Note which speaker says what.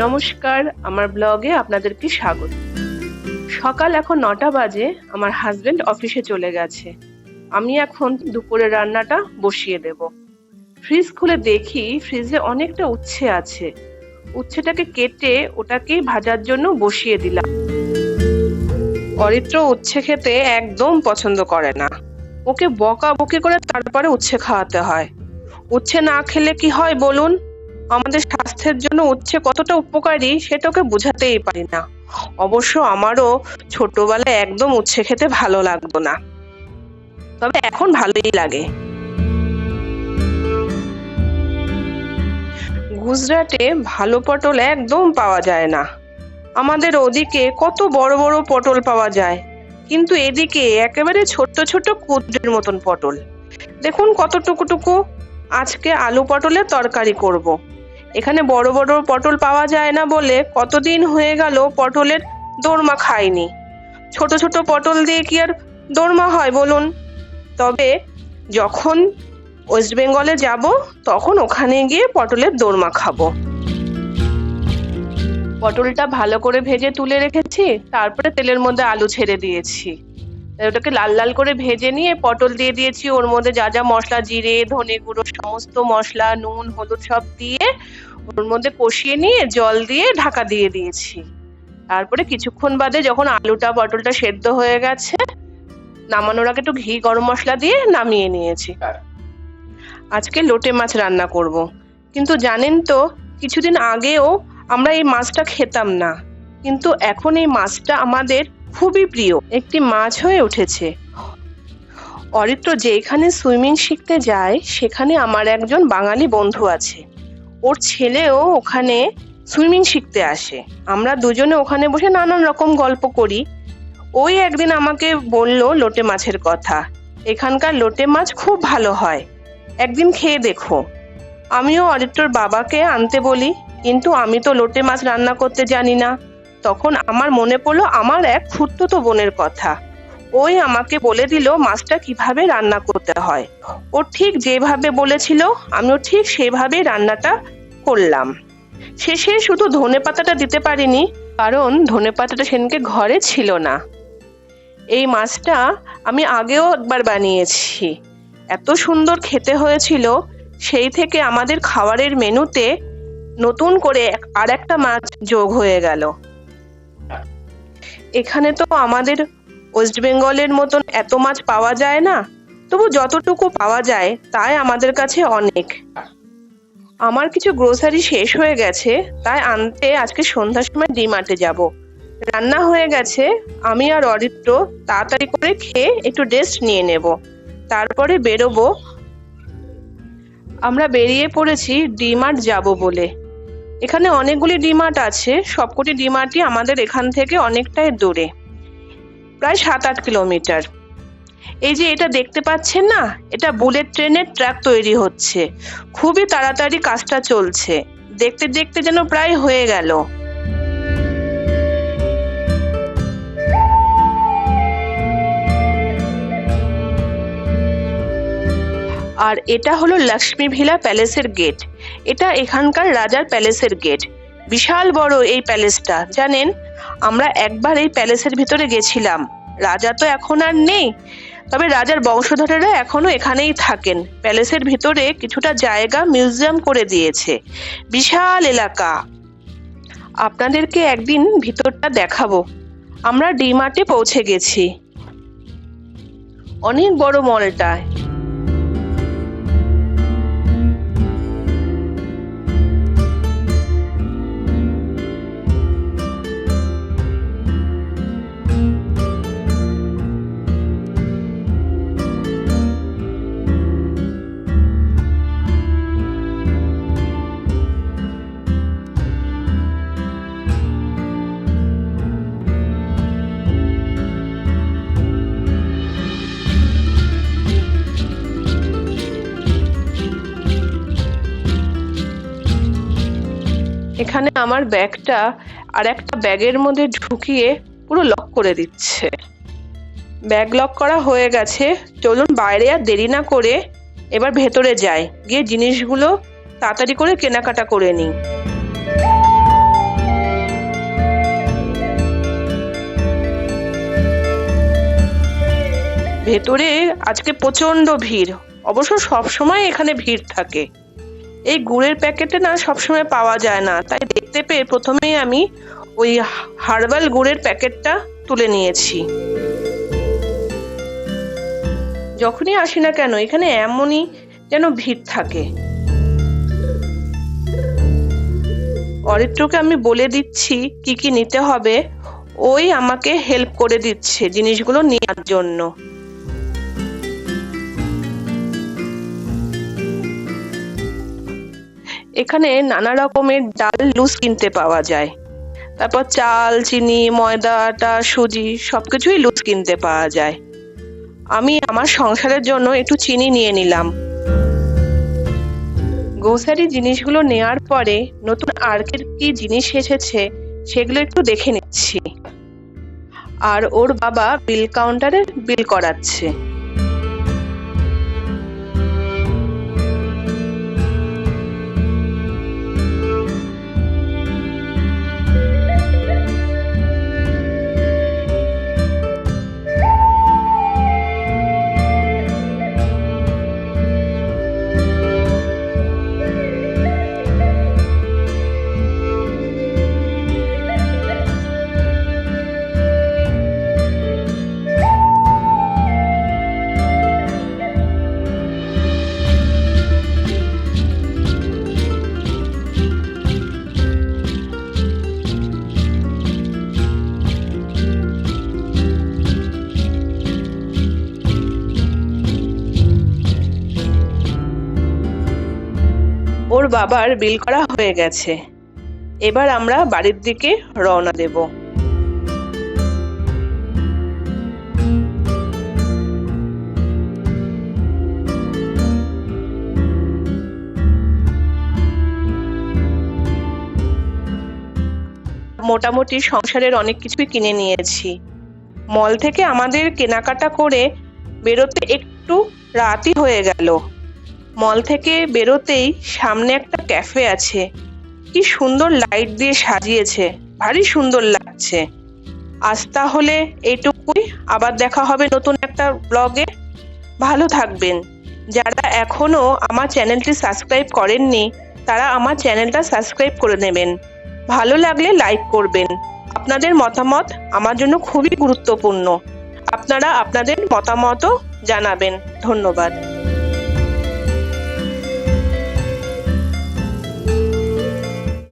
Speaker 1: নমস্কার, আমার ব্লগে আপনাদেরকে স্বাগত। সকাল এখন ৯টা বাজে, আমার হাজবেন্ড অফিসে চলে গেছে। আমি এখন দুপুরের রান্নাটা বসিয়ে দেব। ফ্রিজ খুলে দেখি ফ্রিজে অনেকটা উচ্ছে আছে। উচ্ছেটাকে কেটে ওটাকেই ভাজার জন্য বসিয়ে দিলাম। অরিত্র উচ্ছে খেতে একদম পছন্দ করে না। ওকে বকাবকি করে তারপরে উচ্ছে খাওয়াতে হয়। উচ্ছে না খেলে কি হয় বলুন? আমাদের স্বাস্থ্যের জন্য উচ্ছে কতটা উপকারী সেটা ওকে বোঝাতেই পারি না। অবশ্য আমারও ছোটবেলায় একদম উচ্ছে খেতে ভালো লাগতো না, তবে এখন ভালোই লাগে। গুজরাটে ভালো পটল একদম পাওয়া যায় না। আমাদের ওদিকে কত বড় বড় পটল পাওয়া যায়, কিন্তু এদিকে একেবারে ছোট্ট ছোট্ট কুঁদরির মতন পটল। দেখুন কত টুকু। আজকে আলু পটলের তরকারি করব। এখানে বড় বড় পটল পাওয়া যায় না বলে কতদিন হয়ে গেল পটলের দোরমা খাইনি। ছোট ছোট পটল দিয়ে কি আর দোরমা হয় বলুন? তবে যখন ওয়েস্ট বেঙ্গলে যাব তখন ওখানে গিয়ে পটলের দোরমা খাবো। পটলটা ভালো করে ভেজে তুলে রেখেছি, তারপরে তেলের মধ্যে আলু ছেড়ে দিয়েছি। ওটাকে লাল লাল করে ভেজে নিয়ে পটল দিয়ে দিয়েছি। ওর মধ্যে যা যা মশলা, জিরে, ধনে গুঁড়ো, সমস্ত মশলা, নুন, হলুদ সব দিয়ে ওর মধ্যে কষিয়ে নিয়ে জল দিয়ে ঢাকা দিয়ে দিয়েছি। তারপরে কিছুক্ষণ বাদে যখন আলুটা পটলটা সেদ্ধ হয়ে গেছে, নামানোর আগে একটু ঘি, গরম মশলা দিয়ে নামিয়ে নিয়েছি। আজকে লোটে মাছ রান্না করব। কিন্তু জানেন তো, কিছুদিন আগেও আমরা এই মাছটা খেতাম না, কিন্তু এখন এই মাছটা আমাদের খুবই প্রিয় একটি মাছ হয়ে উঠেছে। অরিত্র যেখানে সুইমিং শিখতে যায় সেখানে আমার একজন বাঙালি বন্ধু আছে। ওর ছেলেও ওখানে সুইমিং শিখতে আসে। আমরা দুজনে ওখানে বসে নানান রকম গল্প করি। ওই একদিন আমাকে বলল লোটে মাছের কথা। এখানকার লোটে মাছ খুব ভালো হয়, একদিন খেয়ে দেখো। আমিও অরিত্রর বাবাকে আনতে বলি, কিন্তু আমি তো লোটে মাছ রান্না করতে জানি না। তখন আমার মনে পড়লো আমার এক খুড়তুতো বোনের কথা। ওই আমাকে বলে দিল মাছটা কিভাবে রান্না করতে হয়। ও ঠিক যেভাবে বলেছিল আমিও ঠিক সেভাবেই রান্নাটা করলাম। শেষে শুধু ধনেপাতাটা দিতে পারিনি, কারণ ধনেপাতাটা সেদিনকে ঘরে ছিল না। এই মাছটা আমি আগেও একবার বানিয়েছি, এত সুন্দর খেতে হয়েছিল। সেই থেকে আমাদের খাবারের মেনুতে নতুন করে আর একটা মাছ যোগ হয়ে গেল। এখানে তো আমাদের ওয়েস্ট বেঙ্গলের মতন এত মাছ পাওয়া যায় না, তবু যতটুকু পাওয়া যায় তাই আমাদের কাছে অনেক। আমার কিছু গ্রোসারি শেষ হয়ে গেছে, তাই আনতে আজকে সন্ধ্যার সময় ডিমার্টে যাব। রান্না হয়ে গেছে, আমি আর অরিত্র তাড়াতাড়ি করে খেয়ে একটু রেস্ট নিয়ে নেব, তারপরে বেরোবো। আমরা বেরিয়ে পড়েছি ডিমার্ট যাব বলে। এখানে অনেকগুলি ডিমার্ট আছে, সবকটি ডিমার্টই আমাদের এখান থেকে অনেকটাই দূরে, প্রায় 7-8 কিলোমিটার। এই যে এটা দেখতে পাচ্ছেন না, এটা বুলেট ট্রেনের ট্র্যাক তৈরি হচ্ছে। খুবই তাড়াতাড়ি কাজটা চলছে, দেখতে দেখতে যেন প্রায় হয়ে গেল। আর এটা হলো লক্ষ্মী ভিলা প্যালেসের গেট। এটা এখানকার রাজার প্যালেসের গেট। বিশাল বড় এই প্যালেসটা, জানেন? আমরা একবার এই প্যালেসের ভিতরে গেছিলাম। রাজা তো এখন আর নেই, তবে রাজার বংশধরেরা এখনো এখানেই থাকেন। প্যালেসের ভিতরে কিছুটা জায়গা মিউজিয়াম করে দিয়েছে, বিশাল এলাকা। আপনাদেরকে একদিন ভিতরটা দেখাবো। আমরা ডিমার্টে পৌঁছে গেছি, অনেক বড় মলটায়। এখানে আমার ব্যাগটা আর একটা ব্যাগের মধ্যে ঢুকিয়ে পুরো লক করে দিচ্ছে। ব্যাগ লক করা হয়ে গেছে, চলুন বাইরে আর দেরি না করে এবার ভেতরে যাই, গিয়ে জিনিসগুলো তাড়াতাড়ি করে কেনাকাটা করে নিই। ভেতরে আজকে প্রচন্ড ভিড়, অবশ্য সবসময় এখানে ভিড় থাকে। এই গুড়ের প্যাকেটে না সবসময় পাওয়া যায় না, তাই দেখতে পেয়ে প্রথমেই আমি ওই হার্বাল গুড়ের প্যাকেটটা তুলে নিয়েছি। যখনই আসি না কেন এখানে এমনই যেন ভিড় থাকে। অরিত্রকে আমি বলে দিচ্ছি কি কি নিতে হবে, ওই আমাকে হেল্প করে দিচ্ছে জিনিসগুলো নেওয়ার জন্য। এখানে নানা রকমের ডাল লুজ কিনতে পাওয়া যায়, তারপর চাল, চিনি, ময়দা, আটা, সুজি সবকিছুই লুজ কিনতে পাওয়া যায়। আমি আমার সংসারের জন্য একটু চিনি নিয়ে নিলাম। গ্রোসারি জিনিসগুলো নেওয়ার পরে নতুন আর কি জিনিস এসেছে সেগুলো একটু দেখে নিচ্ছি। আর ওর বাবা বিল কাউন্টারে বিল করাচ্ছে। ওর বাবার বিল করা হয়ে গেছে, এবার আমরা বাড়ির দিকে রওনা দেব। মোটামুটি সংসারের অনেক কিছুই কিনে নিয়েছি। মল থেকে আমাদের কেনাকাটা করে বেরোতে একটু রাতই হয়ে গেল। মল থেকে বেরোতেই সামনে একটা ক্যাফে আছে, কি সুন্দর লাইট দিয়ে সাজিয়েছে, ভারী সুন্দর লাগছে। আজ তাহলে এইটুকুই, আবার দেখা হবে নতুন একটা ব্লগে। ভালো থাকবেন। যারা এখনো আমার চ্যানেলটি সাবস্ক্রাইব করেননি তারা আমার চ্যানেলটা সাবস্ক্রাইব করে নেবেন। ভালো লাগলে লাইক করবেন। আপনাদের মতামত আমার জন্য খুবই গুরুত্বপূর্ণ। আপনারা আপনাদের মতামতও জানাবেন। ধন্যবাদ।